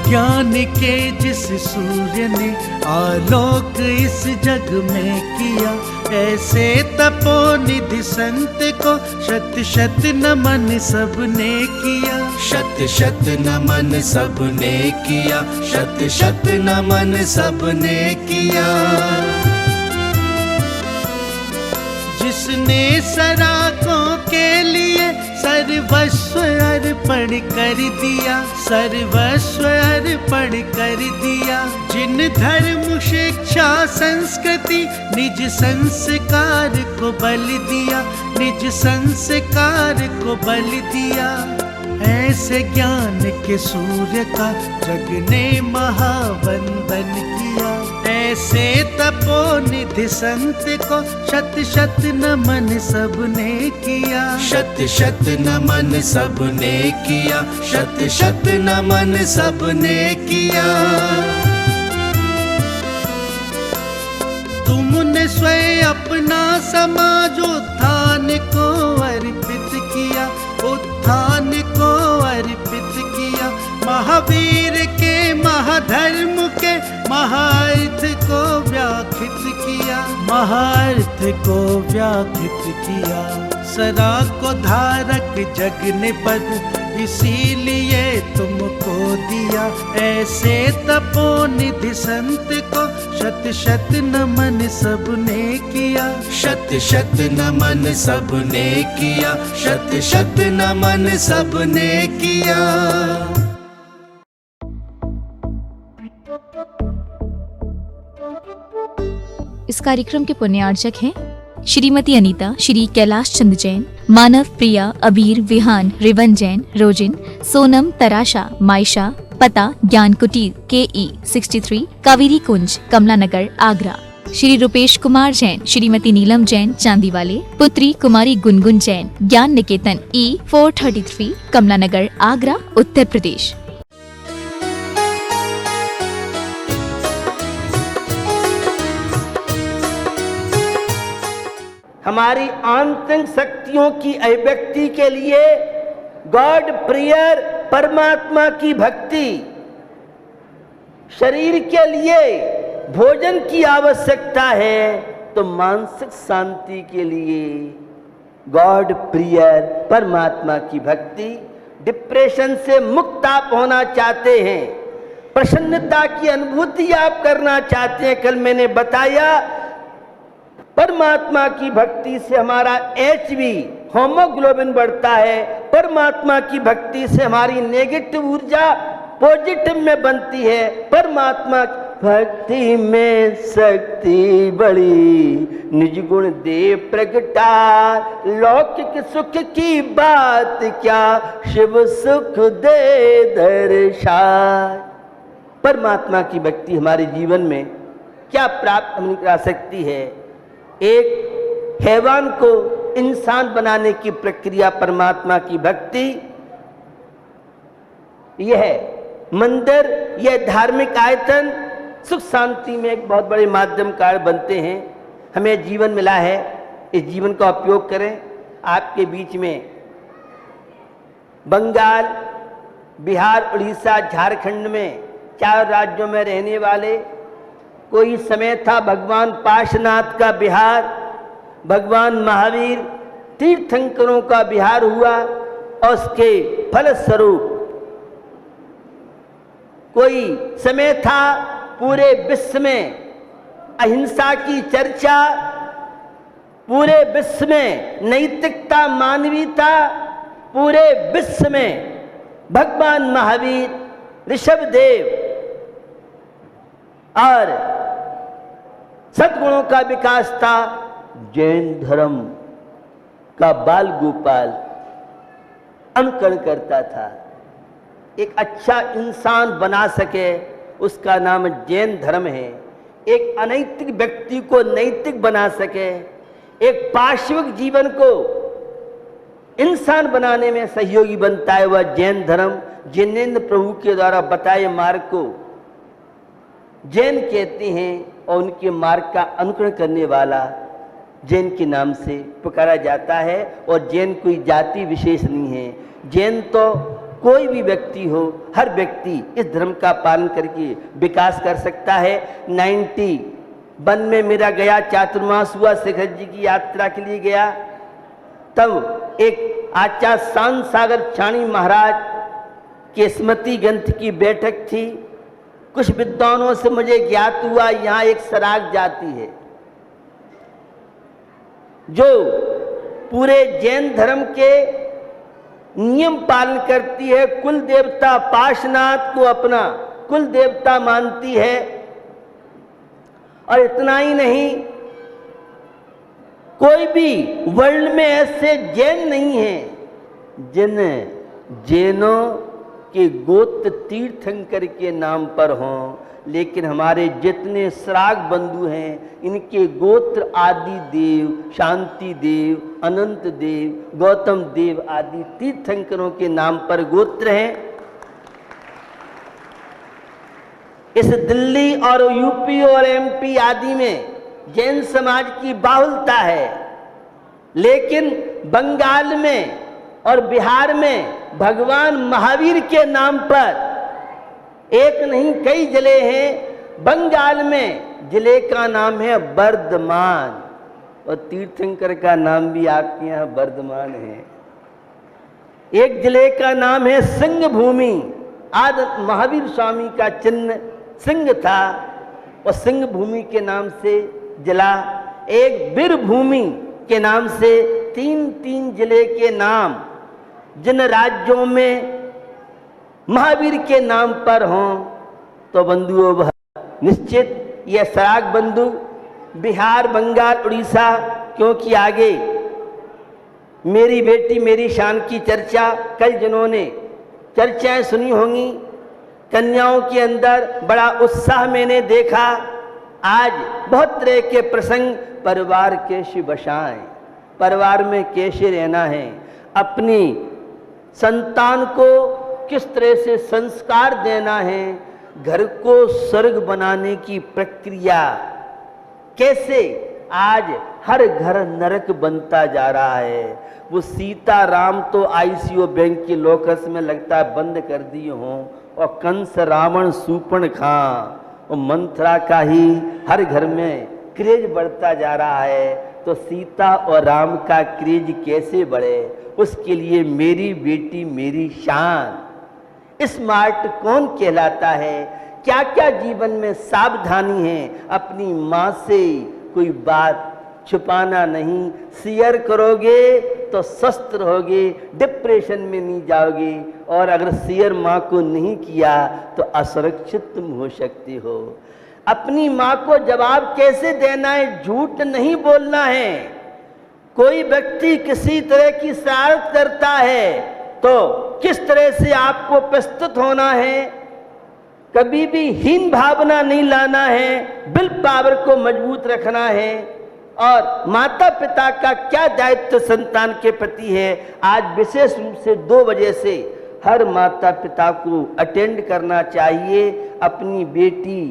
ज्ञान के जिस सूर्य ने आलोक इस जग में किया, ऐसे तपोनिधि संत को शत शत नमन सबने किया। शत शत नमन सबने किया, शत शत नमन सबने किया। जिसने सराकों के लिए सर्वस्व अर्पण कर दिया, सर्वस्व अर्पण कर दिया। जिन धर्म शिक्षा संस्कृति निज संस्कार को बल दिया, निज संस्कार को बल दिया। ऐसे ज्ञान के सूर्य का जग ने महावंदन किया। ऐसे तपोनिधि संत को शत शत नमन सबने किया। शत शत नमन सबने किया, शत शत नमन सबने किया। तुमने स्वयं अपना समाजोत्थान को अर्पित किया, उत्थान को अर्पित किया। महावीर के महाधर्म के महार्थ को व्याख्यित किया, महार्थ को व्याख्यित किया। सरा को धारक जग ने पद इसीलिए तुमको दिया। ऐसे तपोनिधि संत को शत शत नमन सबने किया। शत शत नमन सबने किया, शत शत नमन सबने किया। इस कार्यक्रम के पुण्यार्चक हैं श्रीमती अनीता, श्री कैलाश चंद जैन, मानव प्रिया, अबीर, विहान, रिवन जैन, रोजिन, सोनम, तराशा, मायशा। पता ज्ञान कुटीर, KE 63, कावेरी कुंज, कमला नगर, आगरा। श्री रूपेश कुमार जैन, श्रीमती नीलम जैन, चांदीवाले। पुत्री कुमारी गुनगुन जैन, ज्ञान निकेतन E 433, कमला नगर, आगरा, उत्तर प्रदेश। हमारी आंतरिक शक्तियों की अभिव्यक्ति के लिए गॉड प्रेयर, परमात्मा की भक्ति, शरीर के लिए भोजन की आवश्यकता है, तो मानसिक शांति के लिए गॉड प्रेयर, परमात्मा की भक्ति। डिप्रेशन से मुक्त आप होना चाहते हैं, प्रसन्नता की अनुभूति आप करना चाहते हैं, कल मैंने बताया परमात्मा की भक्ति से हमारा HB होमोग्लोबिन बढ़ता है। परमात्मा की भक्ति से हमारी नेगेटिव ऊर्जा पॉजिटिव में बनती है। परमात्मा भक्ति में शक्ति बड़ी, निज गुण दे प्रगटा, लौकिक सुख की बात क्या, शिव सुख दे दर्शाए। परमात्मा की भक्ति हमारे जीवन में क्या प्राप्त हम करा सकती है? एक हैवान को इंसान बनाने की प्रक्रिया परमात्मा की भक्ति। यह मंदिर, यह धार्मिक आयतन सुख शांति में एक बहुत बड़े माध्यम कार्य बनते हैं। हमें जीवन मिला है, इस जीवन का उपयोग करें। आपके बीच में बंगाल, बिहार, उड़ीसा, झारखंड में 4 राज्यों में रहने वाले, कोई समय था भगवान पार्श्वनाथ का बिहार, भगवान महावीर तीर्थंकरों का बिहार हुआ, और उसके फलस्वरूप कोई समय था पूरे विश्व में अहिंसा की चर्चा, पूरे विश्व में नैतिकता, मानवीयता, पूरे विश्व में भगवान महावीर, ऋषभदेव और सद्गुणों का विकास था। जैन धर्म का बाल गोपाल अनुकरण करता था। एक अच्छा इंसान बना सके उसका नाम जैन धर्म है। एक अनैतिक व्यक्ति को नैतिक बना सके, एक पार्श्विक जीवन को इंसान बनाने में सहयोगी बनता है वह जैन धर्म। जिनेंद्र प्रभु के द्वारा बताए मार्ग को जैन कहते हैं, और उनके मार्ग का अनुकरण करने वाला जैन के नाम से पुकारा जाता है। और जैन कोई जाति विशेष नहीं है, जैन तो कोई भी व्यक्ति हो, हर व्यक्ति इस धर्म का पालन करके विकास कर सकता है। 91 में मेरा गया चातुर्मास हुआ, शेखर जी की यात्रा के लिए गया। तब एक आचार्य शांत सागर छाणी महाराज के स्मृति ग्रंथ की बैठक थी। कुछ विद्वानों से मुझे ज्ञात हुआ यहाँ एक सराग जाति है जो पूरे जैन धर्म के नियम पालन करती है, कुल देवता पार्श्वनाथ को अपना कुल देवता मानती है। और इतना ही नहीं, कोई भी वर्ल्ड में ऐसे जैन नहीं है जिन जैनों के गोत्र तीर्थंकर के नाम पर हों, लेकिन हमारे जितने श्राग बंधु हैं इनके गोत्र आदि देव, शांति देव, अनंत देव, गौतम देव आदि तीर्थंकरों के नाम पर गोत्र हैं। इस दिल्ली और यूपी और एमपी आदि में जैन समाज की बाहुलता है, लेकिन बंगाल में और बिहार में भगवान महावीर के नाम पर एक नहीं कई जिले हैं। बंगाल में जिले का नाम है बर्धमान और तीर्थंकर का नाम भी आपके यहाँ बर्धमान है। एक जिले का नाम है सिंह भूमि, आज महावीर स्वामी का चिन्ह सिंह था और सिंह भूमि के नाम से जिला। एक वीरभूमि के नाम से तीन जिले के नाम जिन राज्यों में महावीर के नाम पर हों, तो बंधुओं निश्चित यह सराग बंधु बिहार, बंगाल, उड़ीसा, क्योंकि आगे मेरी बेटी मेरी शान की चर्चा कल जिन्होंने चर्चाएं सुनी होंगी, कन्याओं के अंदर बड़ा उत्साह मैंने देखा। आज बहुत तरह के प्रसंग, परिवार कैसे बसाएं, परिवार में कैसे रहना है, अपनी संतान को किस तरह से संस्कार देना है, घर को स्वर्ग बनाने की प्रक्रिया कैसे आज हर घर नरक बनता जा रहा है। वो सीता राम तो आईसीयू बैंक के लॉकर्स में लगता है बंद कर दिए हों, और कंस रावण सूपन खां और मंथरा का ही हर घर में क्रेज बढ़ता जा रहा है। तो सीता और राम का क्रेज कैसे बढ़े, उसके लिए मेरी बेटी मेरी शान स्मार्ट कौन कहलाता है, क्या क्या जीवन में सावधानी है। अपनी माँ से कोई बात छुपाना नहीं, शेयर करोगे तो स्वस्थ रहोगे, डिप्रेशन में नहीं जाओगे। और अगर शेयर माँ को नहीं किया तो असुरक्षित तुम हो सकते हो। अपनी माँ को जवाब कैसे देना है, झूठ नहीं बोलना है। कोई व्यक्ति किसी तरह की शरारत करता है तो किस तरह से आपको प्रस्तुत होना है, कभी भी हीन भावना नहीं लाना है, विल पावर को मजबूत रखना है। और माता पिता का क्या दायित्व संतान के प्रति है, आज विशेष रूप से 2 बजे से हर माता पिता को अटेंड करना चाहिए। अपनी बेटी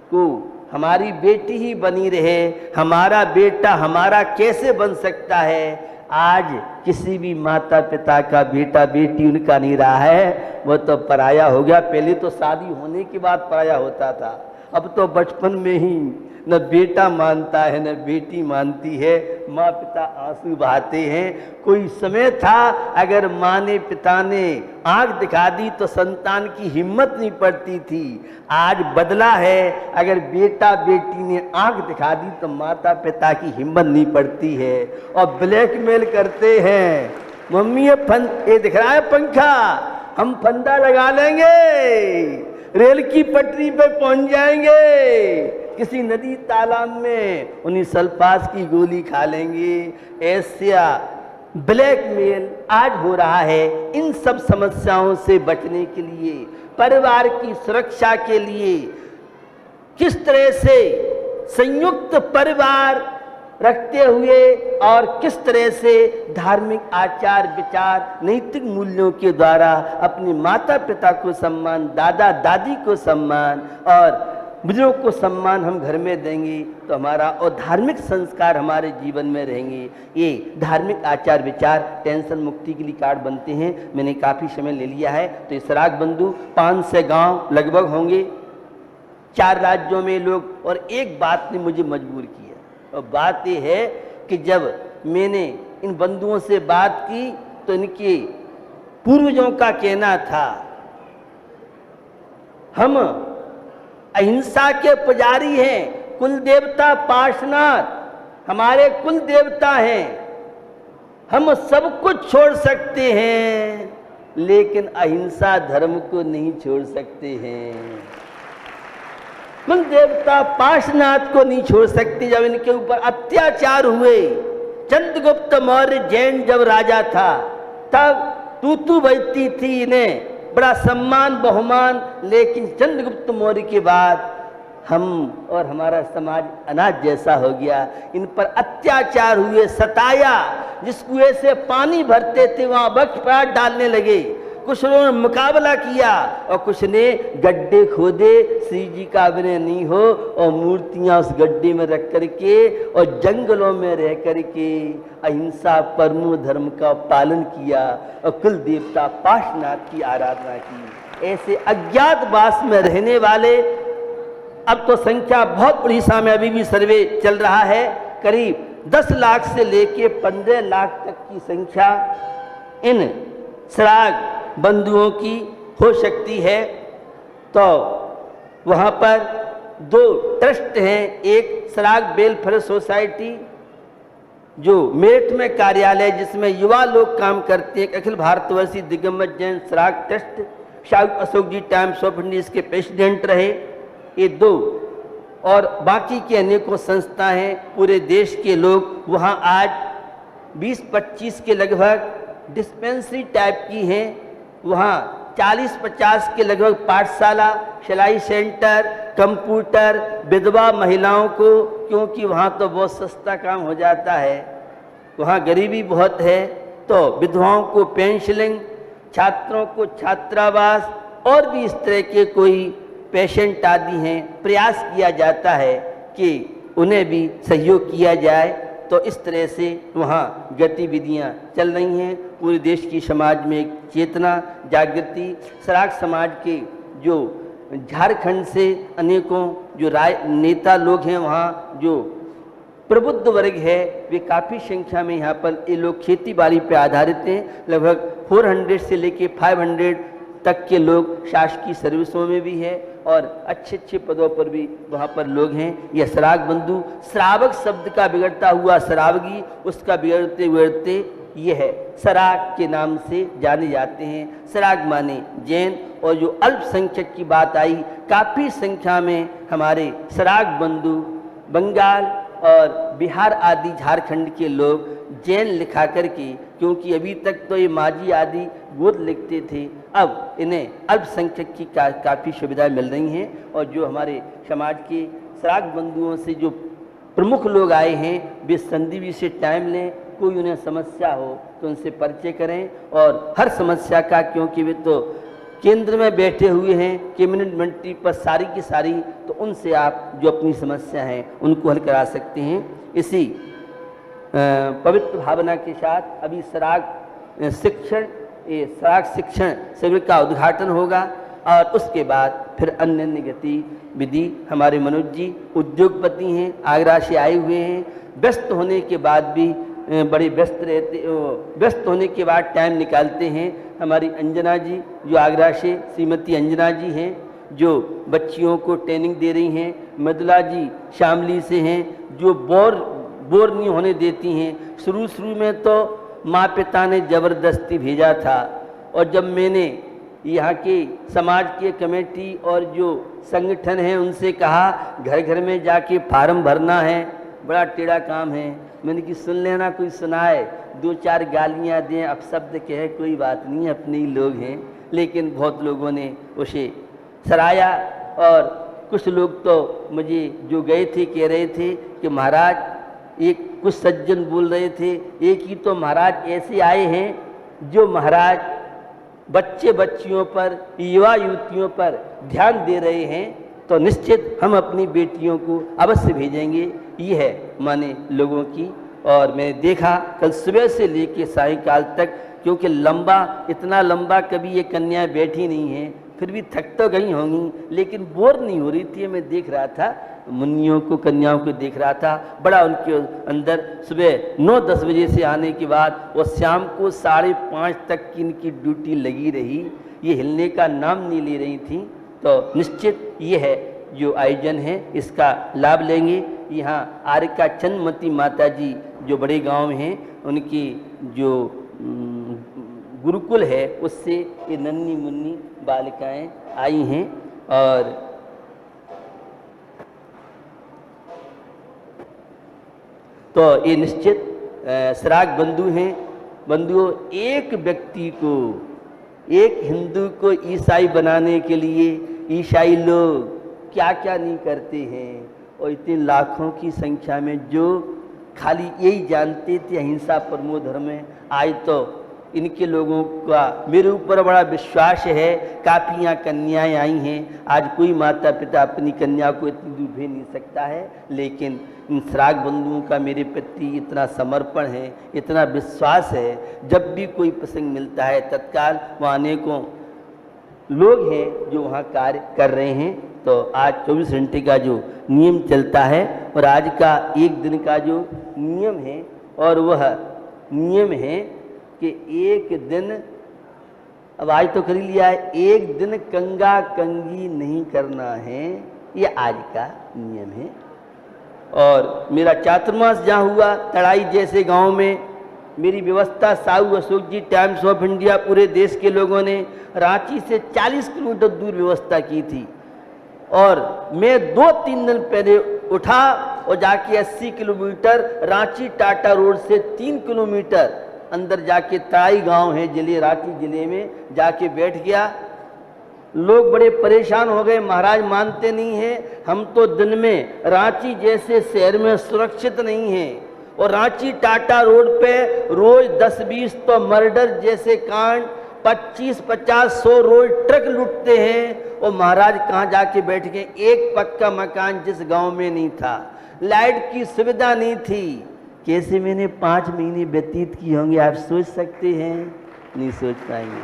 को हमारी बेटी ही बनी रहे, हमारा बेटा हमारा कैसे बन सकता है। आज किसी भी माता पिता का बेटा बेटी उनका नहीं रहा है, वो तो पराया हो गया। पहले तो शादी होने के बाद पराया होता था, अब तो बचपन में ही न बेटा मानता है न बेटी मानती है, माँ पिता आंसू बहाते हैं। कोई समय था अगर माँ ने पिता ने आंख दिखा दी तो संतान की हिम्मत नहीं पड़ती थी। आज बदला है, अगर बेटा बेटी ने आंख दिखा दी तो माता पिता की हिम्मत नहीं पड़ती है और ब्लैकमेल करते हैं। मम्मी ये दिख रहा है पंखा, हम फंदा लगा लेंगे, रेल की पटरी पे पहुंच जाएंगे, किसी नदी तालाब में उन्हीं सल्फास की गोली खा लेंगे। ऐसा ब्लैकमेल आज हो रहा है। इन सब समस्याओं से बचने के लिए, परिवार की सुरक्षा के लिए किस तरह से संयुक्त परिवार रखते हुए और किस तरह से धार्मिक आचार विचार नैतिक मूल्यों के द्वारा अपने माता पिता को सम्मान, दादा दादी को सम्मान और बुजुर्ग को सम्मान हम घर में देंगे तो हमारा और धार्मिक संस्कार हमारे जीवन में रहेंगे। ये धार्मिक आचार विचार टेंशन मुक्ति के लिए कार्ड बनते हैं। मैंने काफ़ी समय ले लिया है। तो इस राग बंधु 500 गांव लगभग होंगे, 4 राज्यों में लोग। और एक बात ने मुझे मजबूर किया, और बात ये है कि जब मैंने इन बंधुओं से बात की तो इनके पूर्वजों का कहना था, हम अहिंसा के पुजारी हैं, कुल देवता पार्श्वनाथ हमारे कुल देवता हैं, हम सब कुछ छोड़ सकते हैं लेकिन अहिंसा धर्म को नहीं छोड़ सकते हैं। कुल देवता पार्श्वनाथ को नहीं छोड़ सकते। जब इनके ऊपर अत्याचार हुए, चंद्रगुप्त मौर्य जैन जब राजा था तब तूतू बजती थी इन्हें बड़ा सम्मान बहुमान, लेकिन चंद्रगुप्त मौर्य के बाद हम और हमारा समाज अनाज जैसा हो गया। इन पर अत्याचार हुए, सताया, जिस कुएं से पानी भरते थे वहां वक्ष प्राण डालने लगे। कुछ लोगों ने मुकाबला किया और कुछ ने गड्ढे खोदे, श्री जी का अभिनय नहीं हो, और मूर्तियां उस गड्ढे में रख करके और जंगलों में रह करके अहिंसा परमो धर्म का पालन किया और कुल देवता पार्श्वनाथ की आराधना की। ऐसे अज्ञातवास में रहने वाले, अब तो संख्या बहुत उड़ीसा में अभी भी सर्वे चल रहा है, करीब 10 लाख से लेके 15 लाख तक की संख्या इन सराग बंधुओं की हो सकती है। तो वहाँ पर 2 ट्रस्ट हैं, एक सराग वेलफेयर सोसाइटी जो मेरठ में कार्यालय जिसमें युवा लोग काम करते हैं, Akhil Bharatvarshiya Digambar Jain Sarag Trust, Shahu Ashok ji Times of India इसके प्रेसिडेंट रहे। ये 2 और बाकी के अनेकों संस्था हैं, पूरे देश के लोग वहाँ आज 20-25 के लगभग डिस्पेंसरी टाइप की हैं, वहाँ 40-50 के लगभग पाठशाला, सिलाई सेंटर, कंप्यूटर, विधवा महिलाओं को, क्योंकि वहाँ तो बहुत सस्ता काम हो जाता है, वहाँ गरीबी बहुत है, तो विधवाओं को पेंशनिंग, छात्रों को छात्रावास और भी इस तरह के कोई पेशेंट आदि हैं, प्रयास किया जाता है कि उन्हें भी सहयोग किया जाए। तो इस तरह से वहाँ गतिविधियाँ चल रही हैं। पूरे देश की समाज में एक चेतना जागृति, सराग समाज के जो झारखंड से अनेकों जो नेता लोग हैं, वहाँ जो प्रबुद्ध वर्ग है वे काफ़ी संख्या में यहाँ पर ये लोग खेती बाड़ी पे आधारित हैं। लगभग 400 से लेके 500 तक के लोग शासकीय सर्विसों में भी है और अच्छे अच्छे पदों पर भी वहाँ पर लोग हैं। यह सराग बंधु, श्रावक शब्द का बिगड़ता हुआ सरावगी, उसका बिगड़ते बिगड़ते ये है सराग के नाम से जाने जाते हैं। सराग माने जैन, और जो अल्पसंख्यक की बात आई, काफ़ी संख्या में हमारे सराग बंधु बंगाल और बिहार आदि झारखंड के लोग जैन लिखा करके, क्योंकि अभी तक तो ये माझी आदि गोद लिखते थे, अब इन्हें अल्पसंख्यक की काफ़ी सुविधाएं मिल रही हैं। और जो हमारे समाज के सराग बंधुओं से जो प्रमुख लोग आए हैं वे संदीप से टाइम लें, कोई उन्हें समस्या हो तो उनसे परिचय करें, और हर समस्या का, क्योंकि वे तो केंद्र में बैठे हुए हैं कैबिनेट मंत्री पर सारी की सारी, तो उनसे आप जो अपनी समस्या है उनको हल करा सकते हैं। इसी पवित्र भावना के साथ अभी सराग शिक्षण शिविर का उद्घाटन होगा और उसके बाद फिर अन्य अन्य गतिविधि। हमारे मनोज जी उद्योगपति हैं, आगरा से आए हुए हैं, व्यस्त होने के बाद भी बड़े व्यस्त रहते, व्यस्त होने के बाद टाइम निकालते हैं। हमारी अंजना जी जो आगरा से, श्रीमती अंजना जी हैं जो बच्चियों को ट्रेनिंग दे रही हैं। मृदुला जी शामली से हैं जो बोर नहीं होने देती हैं। शुरू में तो माँ पिता ने ज़बरदस्ती भेजा था, और जब मैंने यहाँ के समाज के कमेटी और जो संगठन हैं उनसे कहा घर घर में जाके फार्म भरना है, बड़ा टेढ़ा काम है, मैंने कि सुन लेना, कोई सुनाए, 2-4 गालियाँ दें, अपशब्द कहे, कोई बात नहीं, अपने ही लोग हैं। लेकिन बहुत लोगों ने उसे सराहा, और कुछ लोग तो मुझे जो गए थे कह रहे थे कि महाराज, एक कुछ सज्जन बोल रहे थे, एक ही तो महाराज ऐसे आए हैं जो महाराज बच्चे बच्चियों पर, युवा युवतियों पर ध्यान दे रहे हैं, तो निश्चित हम अपनी बेटियों को अवश्य भेजेंगे। ये है माने लोगों की। और मैंने देखा कल सुबह से लेकर सायंकाल तक, क्योंकि इतना लंबा कभी ये कन्याएं बैठी नहीं हैं, फिर भी थक तो गई होंगी लेकिन बोर नहीं हो रही थी। मैं देख रहा था मुन्नियों को, कन्याओं को देख रहा था, बड़ा उनके अंदर सुबह 9-10 बजे से आने के बाद और शाम को 5:30 तक की इनकी ड्यूटी लगी रही, ये हिलने का नाम नहीं ले रही थी। तो निश्चित ये है जो आयोजन है इसका लाभ लेंगे। यहाँ आरिका चंदमती माता जी जो बड़े गांव में हैं, उनकी जो गुरुकुल है उससे ये नन्ही मुन्नी बालिकाएं आई हैं। और तो ये निश्चित श्राग बंधु हैं। बंधुओं, एक व्यक्ति को, एक हिंदू को ईसाई बनाने के लिए ईसाई लोग क्या क्या नहीं करते हैं, और इतने लाखों की संख्या में जो खाली यही जानते थे अहिंसा परमो धर्म है, आज तो इनके लोगों का मेरे ऊपर बड़ा विश्वास है। काफ़ी यहाँ कन्याएँ आई हैं, आज कोई माता पिता अपनी कन्या को इतनी दूर भेज नहीं सकता है, लेकिन इन श्राग बंधुओं का मेरे प्रति इतना समर्पण है, इतना विश्वास है। जब भी कोई प्रसंग मिलता है तत्काल वहाँ अनेकों लोग हैं जो वहाँ कार्य कर रहे हैं। तो आज 24 घंटे का जो नियम चलता है और आज का एक दिन का जो नियम है, और वह नियम है कि एक दिन, अब आज तो कर ही लिया है, एक दिन कंगा कंगी नहीं करना है, ये आज का नियम है। और मेरा चातुर्मास जहाँ हुआ तड़ाई जैसे गांव में, मेरी व्यवस्था Sahu Ashok ji Times of India पूरे देश के लोगों ने रांची से 40 किलोमीटर दूर व्यवस्था की थी, और मैं 2-3 दिन पहले उठा और जाके 80 किलोमीटर रांची टाटा रोड से 3 किलोमीटर अंदर जाके तराई गांव है जिले, रांची जिले में जाके बैठ गया। लोग बड़े परेशान हो गए, महाराज मानते नहीं हैं, हम तो दिन में रांची जैसे शहर में सुरक्षित नहीं हैं, और रांची टाटा रोड पे रोज 10-20 तो मर्डर जैसे कांड, 25-50-100 रोज ट्रक लूटते हैं, और महाराज कहाँ जाके बैठ गए। एक पक्का मकान जिस गांव में नहीं था, लाइट की सुविधा नहीं थी, कैसे मैंने 5 महीने व्यतीत किए होंगे आप सोच सकते हैं? नहीं सोच पाएंगे।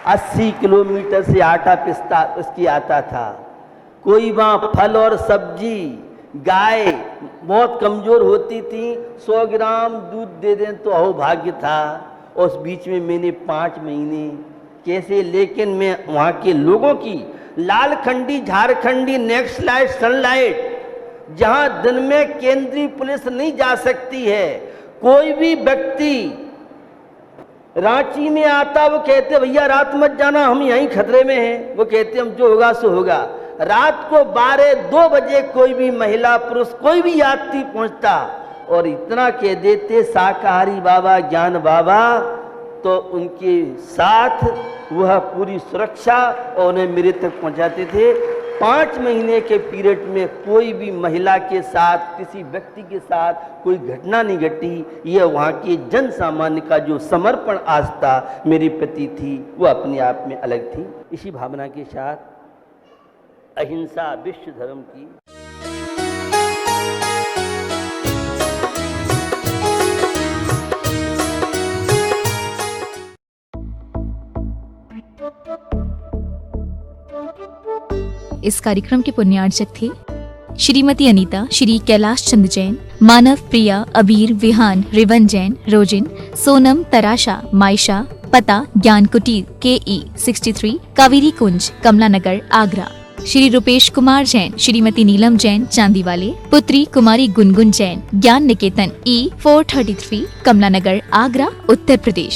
80 किलोमीटर से आटा पिसता उसकी आता था, कोई वहाँ फल और सब्जी, गाय बहुत कमज़ोर होती थी, 100 ग्राम दूध दे दें तो अहोभाग्य था। उस बीच में मैंने 5 महीने कैसे, लेकिन मैं वहाँ के लोगों की लालखंडी झारखंडी नेक्स्ट लाइट सनलाइट, जहाँ दिन में केंद्रीय पुलिस नहीं जा सकती है, कोई भी व्यक्ति रांची में आता, वो कहते भैया रात मत जाना, हम यहीं खतरे में हैं। वो कहते हम जो होगा सो होगा। रात को 12-2 बजे कोई भी महिला पुरुष कोई भी यात्री पहुंचता और इतना कह देते शाकाहारी बाबा ज्ञान बाबा, तो उनके साथ वह पूरी सुरक्षा और उन्हें मेरे तक पहुंचाते थे। 5 महीने के पीरियड में कोई भी महिला के साथ, किसी व्यक्ति के साथ कोई घटना नहीं घटी। यह वहाँ के जन सामान्य का जो समर्पण आस्था मेरे प्रति थी वो अपने आप में अलग थी। इसी भावना के साथ अहिंसा विश्व धर्म की इस कार्यक्रम के पुण्यार्चक थे श्रीमती अनीता, श्री कैलाश चंद जैन, मानव, प्रिया, अबीर, विहान, रिवन जैन, रोजिन, सोनम, तराशा, मायशा, पता, ज्ञान कुटीर, KE 63, कावेरी कुंज, कमला नगर, आगरा। श्री रूपेश कुमार जैन, श्रीमती नीलम जैन, चांदीवाले, पुत्री कुमारी गुनगुन जैन, ज्ञान निकेतन E 433, कमला नगर, आगरा, उत्तर प्रदेश।